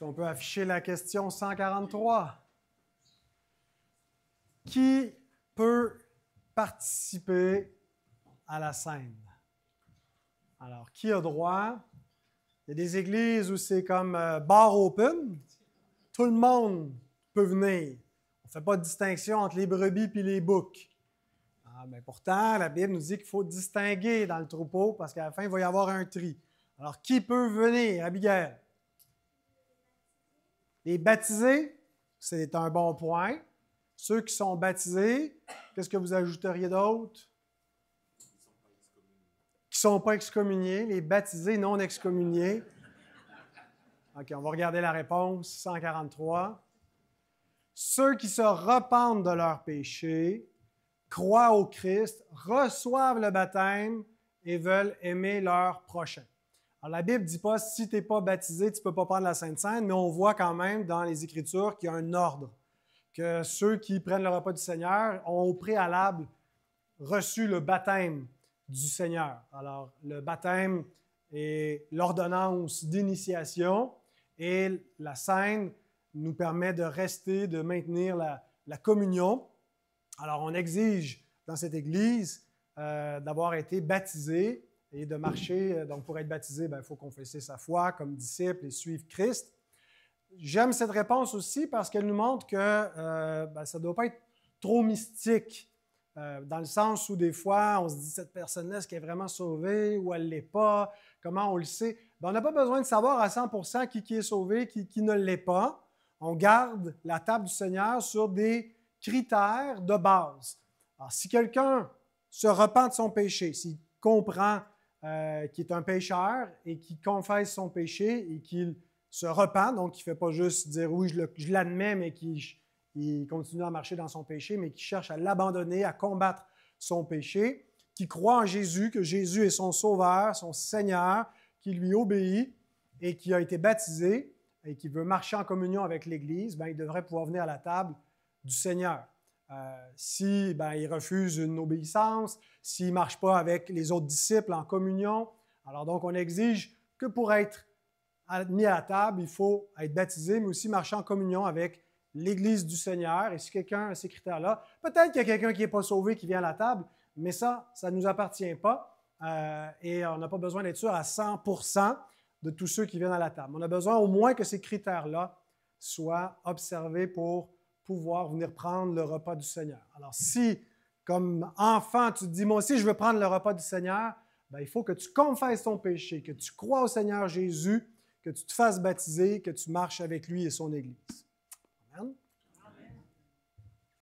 On peut afficher la question 143. Qui peut participer à la scène? Alors, qui a droit? Il y a des églises où c'est comme bar open. Tout le monde peut venir. On ne fait pas de distinction entre les brebis et les boucs. Mais pourtant, la Bible nous dit qu'il faut distinguer dans le troupeau parce qu'à la fin, il va y avoir un tri. Alors, qui peut venir, Abigail? Les baptisés, c'est un bon point. Ceux qui sont baptisés, qu'est-ce que vous ajouteriez d'autre? Qui ne sont pas excommuniés, les baptisés non excommuniés. OK, on va regarder la réponse, 143. Ceux qui se repentent de leurs péchés, croient au Christ, reçoivent le baptême et veulent aimer leur prochain. Alors, la Bible ne dit pas si tu n'es pas baptisé, tu ne peux pas prendre la Sainte Seine, mais on voit quand même dans les Écritures qu'il y a un ordre, que ceux qui prennent le repas du Seigneur ont au préalable reçu le baptême du Seigneur. Alors, le baptême est l'ordonnance d'initiation et la Seine nous permet de rester, de maintenir la communion. Alors, on exige dans cette Église d'avoir été baptisé et de marcher. Donc, pour être baptisé, il faut confesser sa foi comme disciple et suivre Christ. J'aime cette réponse aussi parce qu'elle nous montre que ça ne doit pas être trop mystique, dans le sens où des fois, on se dit, cette personne-là, est-ce qu'elle est vraiment sauvée ou elle ne l'est pas? Comment on le sait? On n'a pas besoin de savoir à 100% qui est sauvé, qui ne l'est pas. On garde la table du Seigneur sur des critères de base. Alors, si quelqu'un se repent de son péché, s'il comprend qu'il est un pécheur et qu'il confesse son péché et qu'il se repent, donc il ne fait pas juste dire oui, je l'admets, mais qu'il continue à marcher dans son péché, mais qu'il cherche à l'abandonner, à combattre son péché, qui croit en Jésus, que Jésus est son sauveur, son Seigneur, qui lui obéit et qui a été baptisé et qui veut marcher en communion avec l'Église, il devrait pouvoir venir à la table du Seigneur. Si il refuse une obéissance, s'il ne marche pas avec les autres disciples en communion, alors donc on exige que pour être mis à la table, il faut être baptisé, mais aussi marcher en communion avec l'Église du Seigneur. Et si quelqu'un a ces critères-là, peut-être qu'il y a quelqu'un qui n'est pas sauvé qui vient à la table, mais ça ne nous appartient pas. Et on n'a pas besoin d'être sûr à 100% de tous ceux qui viennent à la table. On a besoin au moins que ces critères-là soient observés pour pouvoir venir prendre le repas du Seigneur. Alors si, comme enfant, tu te dis, moi aussi, je veux prendre le repas du Seigneur, il faut que tu confesses ton péché, que tu crois au Seigneur Jésus, que tu te fasses baptiser, que tu marches avec lui et son Église. Amen.